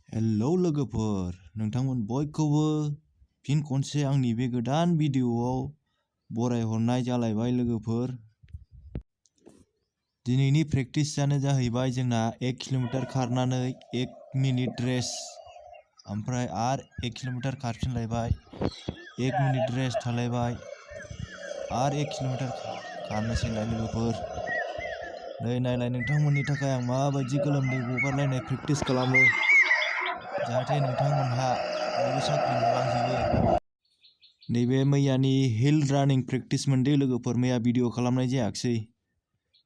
Hello लोगोफोर, नोंथांमोन बयखौबो फिन खनसे आंनि बे गोदान भिडिअआव बरायहरनाय जालायबाय लोगोफोर। दिनैनि प्रेक्टिसआनो जाहैबाय जोंना 1 किल'मिटार खारनानै 1 मिनिट रेस्ट, ओमफ्राय आरो 1 किल'मिटार खारफिनलायबाय, 1 मिनिट रेस्ट थालायबाय, आरो 1 किल'मिटार खारनोसैलाय लोगोफोर। नै नायलाय नोंथांमोननि थाखाय आं माबायदि गोलोमदै गगारलायनाय प्रेक्टिस खालामो, जाहाथे नोंथांमोनहा बयबो साख्रि मोनलांजोबो। नैबे मैयानि हिल रानिं प्रेक्टिस मोनदे लोगोफोर, मैया भिडिअ खालामनाय जायाखिसै।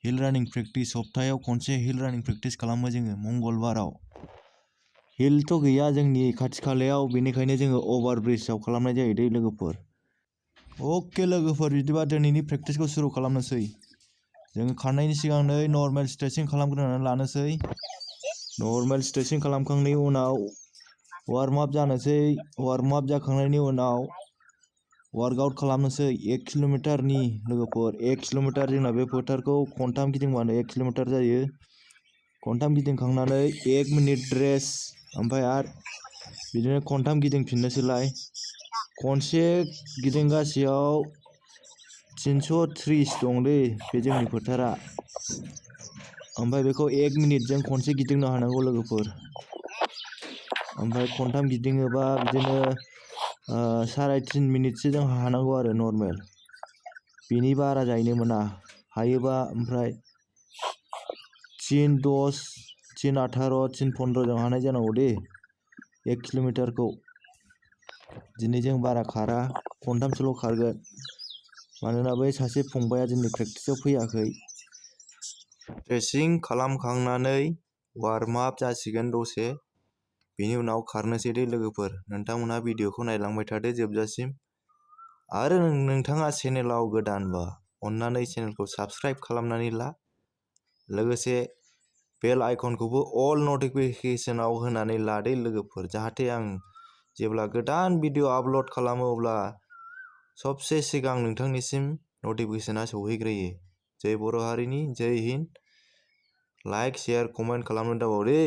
हिल रानिं प्रेक्टिस सप्तायाव खनसे हिल रानिं प्रेक्टिस खालामो जोङो मंगलबाराव। हिलथ' गैया जोंनि खाथि खालायाव, बेनिखायनो जोङो अभार ब्रिजआव खालामनाय जायो दै लोगोफोर। अके लोगोफोर, बिदिबा दिनैनि प्रेक्टिसखौ सुरु खालामनोसै। जोङो खारनायनि सिगां नै नर्मेल स्ट्रेचिं खालामग्रोनानै लानोसै। नर्मेल स्ट्रेचिं खालामखांनायनि उनाव वार्म आप जानोसै। वार्म आप जाखांनायनि उनाव वार्कआउट खालामनोसै 1 किल'मिटारनि लोगोफोर। 1 किल'मिटार जोंना बे फोथारखौ खनथाम गिदिंबानो 1 किल'मिटार जायो। खनथाम गिदिंखांनानै 1 मिनिट रेस्ट, ओमफ्राय आरो बिदिनो खनथाम गिदिंफिननोसैलाय। खनसे गिदिंगासेयाव 330 दं दै बे जोंनि फोथारा, ओमफ्राय बेखौ 1 मिनिटजों खनसे गिदिंनो हानांगौ लोगोफोर। ओमफ्राय खनथाम गिदिङोबा बिदिनो 3.5 मिनिटसो जों हानांगौ आरो नर्मेल, बेनि बारा जाहैनो मोना हायोबा। ओमफ्राय 3:10, 3:18, 3:15 जों हानाय जानांगौ दे 1 किल'मिटारखौ। दिनै जों बारा खारा, खनथामसोल' खारगोन, मानोना बै सासे फंबाया दिनै प्रेक्टिसाव फैयाखै। स्ट्रेचिं खालामखांनानै वार्म आप जासिगोन दसे, बेनि उनाव खारनोसै दे लोगोफोर। नोंथांमोनहा भिडिअखौ नायलांबाय थादो जोबजासिम। आरो नोंथाङा चेनेलाव गोदानबा अन्नानै चेनेलखौ साबस्क्राइब खालामनानै ला, लोगोसे बेल आइकनखौबो अल नटिफिकेसनाव होनानै ला दे लोगोफोर, जाहाथे आं जेब्ला गोदान भिडिअ आपल'ड खालामो अब्ला सबसे सिगां नोंथांनिसिम नटिफिकेसना सौहैग्रोयो। जय बर' हारिनि जय हिन्द। लाइक, शेयार, कमेन्ट खालामनो दाबाव दे।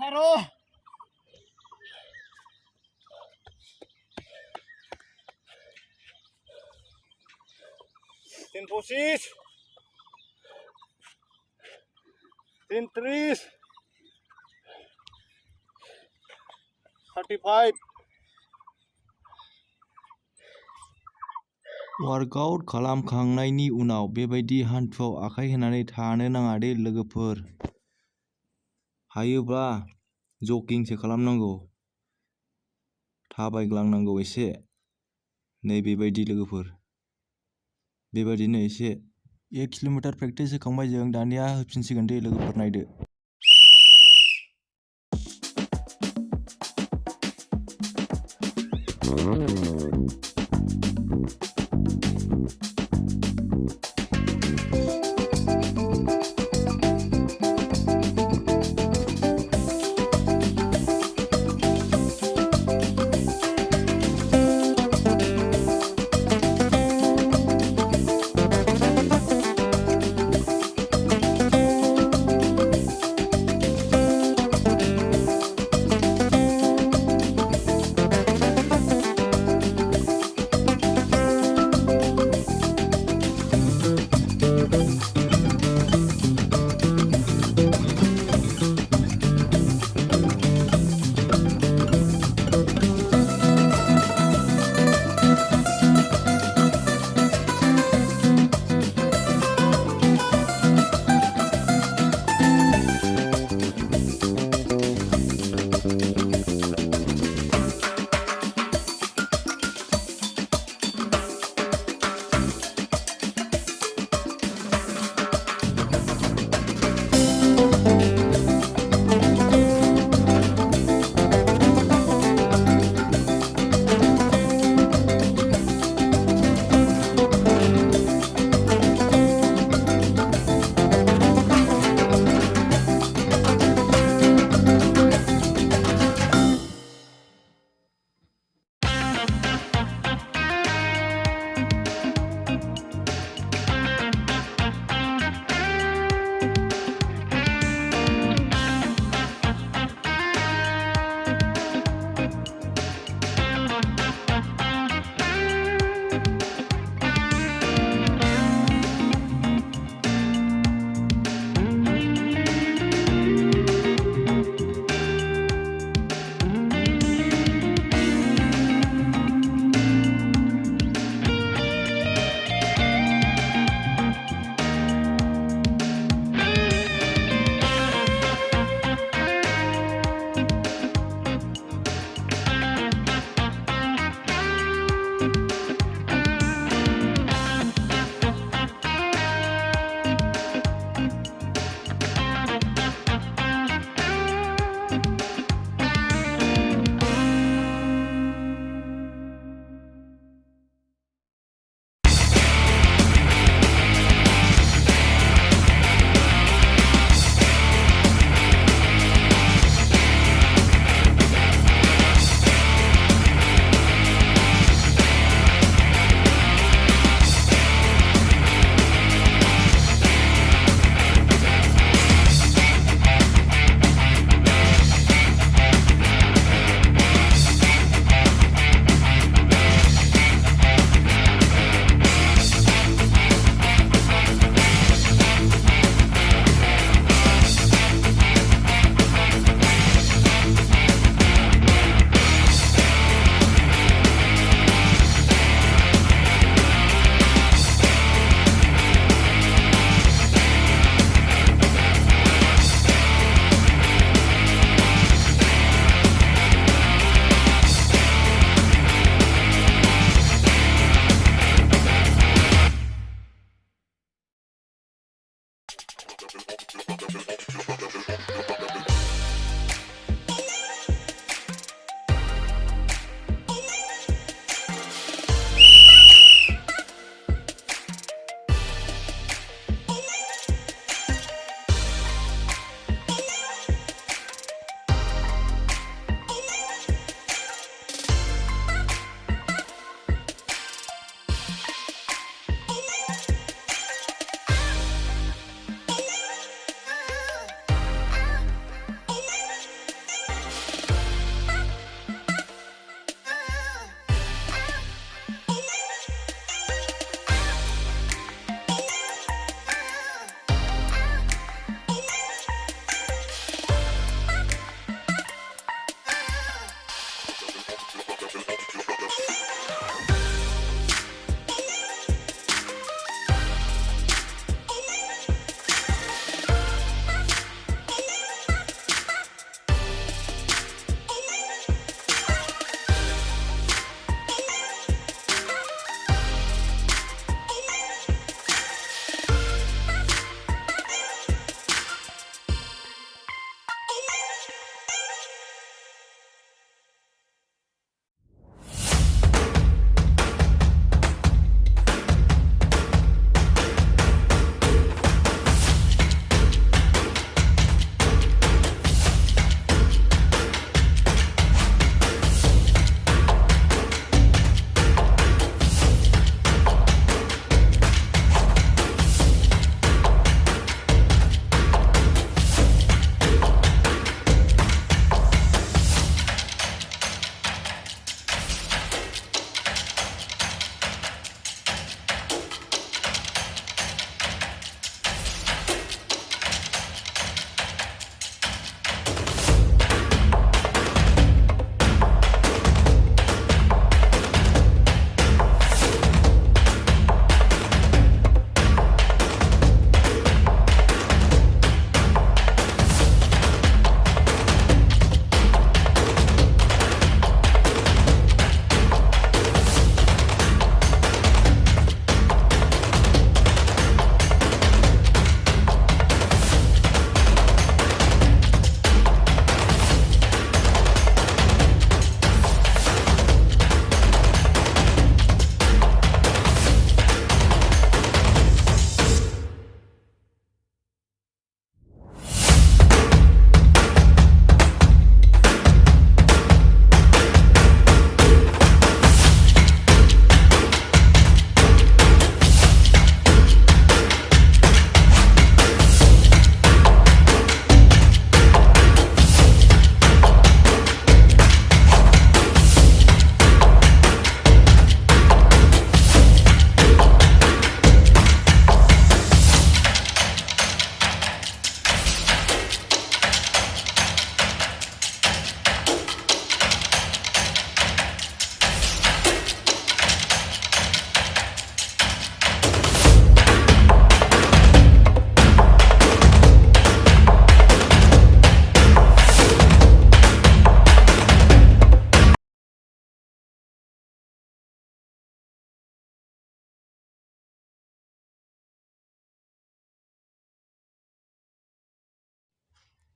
Taruh. Tin posis. Tin trees. 35. Workout खालामखांनायनि उनाव बेबायदि हान्थुआव आखाइ होनानै थानो नाङा दे लोगोफोर। हायोब्ला जगिंसो खालामनांगौ, थाबायग्लांनांगौ एसे। नै बेबायदि लोगोफोर, बेबायदिनो एसे 1 किल'मिटार प्रेक्टिस होखांबाय जों, दानिया होफिनसिगोन दे लोगोफोर, नायदो।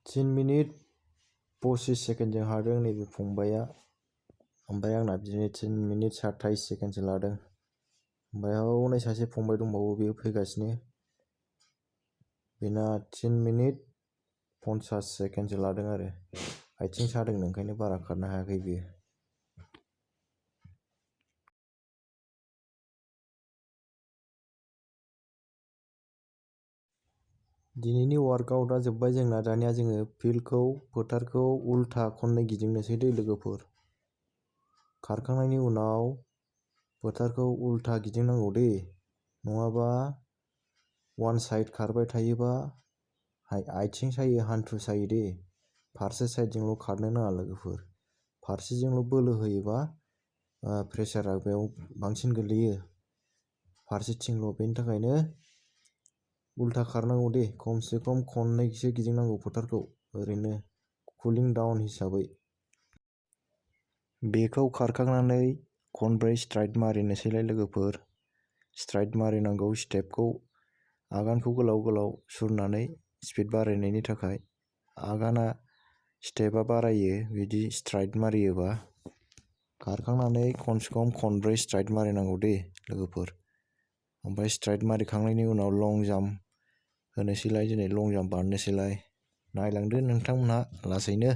3 मिनिट 25 सेकेन्डजों हादों नैबे फंबाया। ओमफ्राय आंना बिदिनो 3 मिनिट 27 सेकेन्डसो लादों। ओमफ्राय हनै सासे फंबाय दंबावो, बेयो फैगासिनो। बेना 3 मिनिट 50 सेकेन्डसो लादों आरो। आथिं सादों ओंखायनो बारा खारनो हायाखै बियो। दिनैनि वार्कआउटआ जोब्बाय जोंना। दानिया जोङो फिल्डखौ, फोथारखौ उल्था खननै गिदिंनोसै दै लोगोफोर। खारखांनायनि उनाव फोथारखौ उल्था गिदिंनांगौ दे, नङाबा वान साइड खारबाय थायोबा आथिं सायो, हान्थु सायो दे। फारसे साइडजोंल' खारनो नाङा लोगोफोर। फारसेजोंल' बोलो होयोबा प्रेसारा बेयाव बांसिन गोलैयो, फारसेथिंल'। बेनि थाखायनो उल्था खारनांगौ दे। खमसे खम खननैसो गिदिंनांगौ फोथारखौ, ओरैनो कुलिं डाउन हिसाबै। बेखौ खारखांनानै खनब्रै स्ट्राइड मारिनोसैलाय लोगोफोर। स्ट्राइड मारिनांगौ, स्टेपखौ आगानखौ गोलाव गोलाव सुरनानै स्पिड बारायनायनि थाखाय। आगाना स्टेपा बारायो बिदि स्ट्राइड मारियोबा। खारखांनानै खमसे खम खनब्रै स्ट्राइड मारिनांगौ दे लोगोफोर। ओमफ्राय स्ट्राइड मारिखांनायनि उनाव लं जाम्प होनोसैलाय, दिनै लं जाम्प बारनोसैलाय। नायलांदो नोंथांमोनहा लासैनो।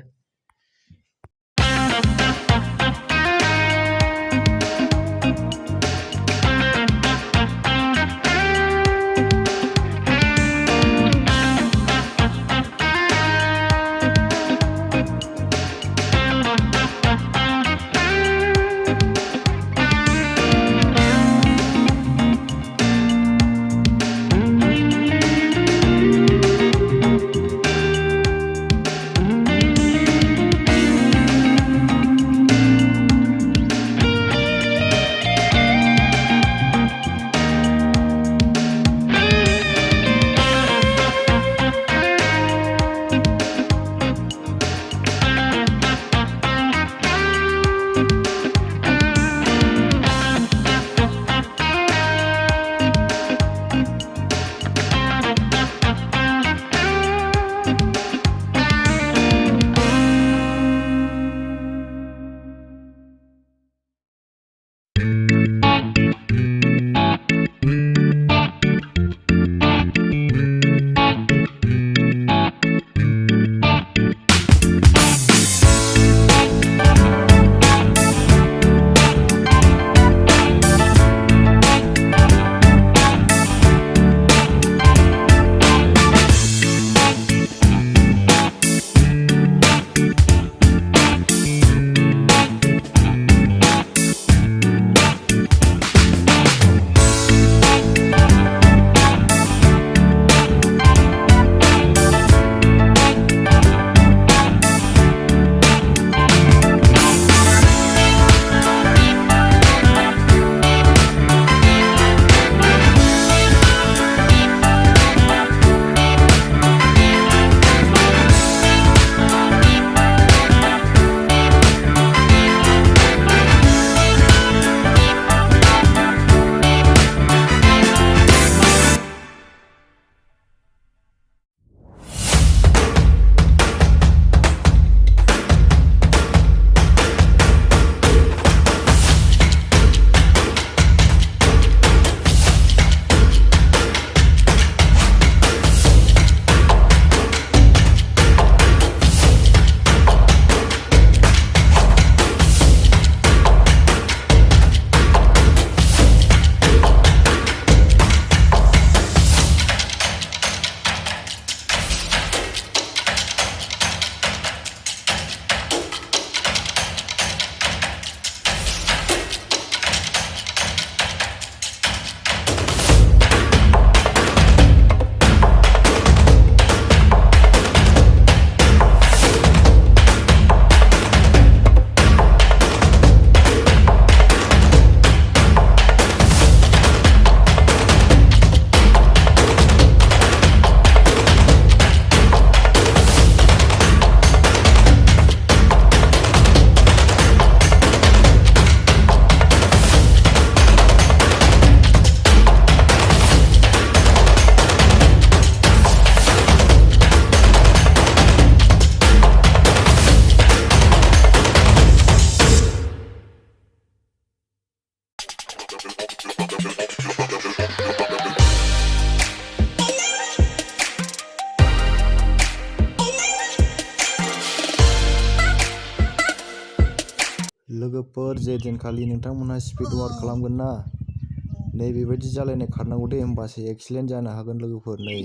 लोगोफोर जे दिनखालि नोंथांमोनहा स्पिड वार्क खालामगोन ना नै बेबायदि जालायनाय खारनांगौ दे होमबासो एक्सिलेन्ट जानो हागोन लोगोफोर नै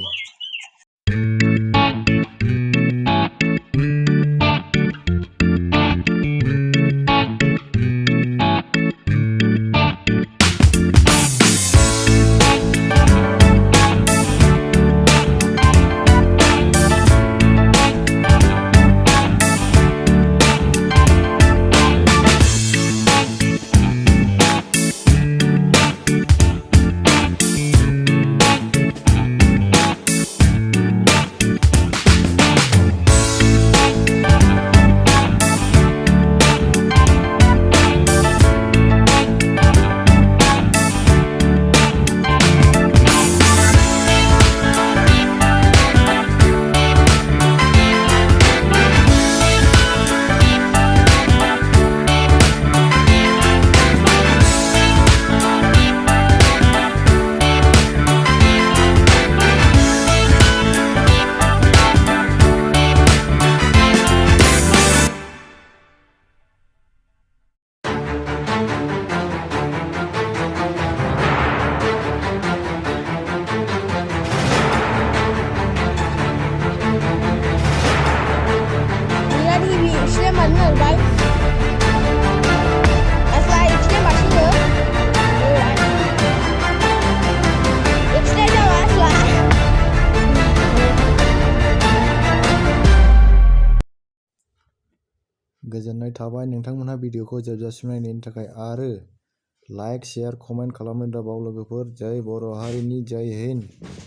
गोजोननाय थाबाय नोंथांमोनहा भिडिअखौ जोबजासिम नायनायनि थाखाय आरो लाइक शेयार कमेन्ट खालामनो दाबाव लोगोफोर जय बर' हारिनि जय हिन्द।